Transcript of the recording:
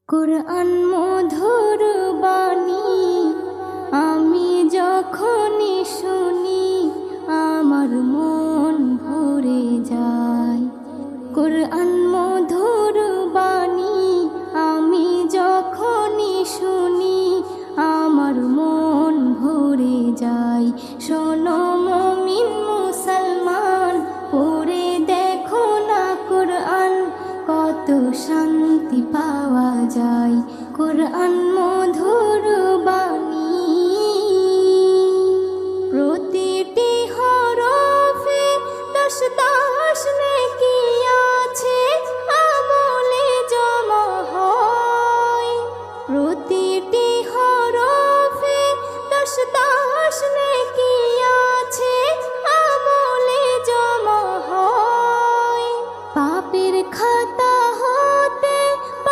কুরআন মধুর বাণী আমি যখনই শুনি আমার মন ভরে যায়। কুরআন মধুর বাণী আমি যখনই শুনি আমার মন ভরে যায়। শোনো মুমিন মুসলমান, পড়ে দেখো না কুরআন, কত শান্তি পাওয়া যায়। কুরআন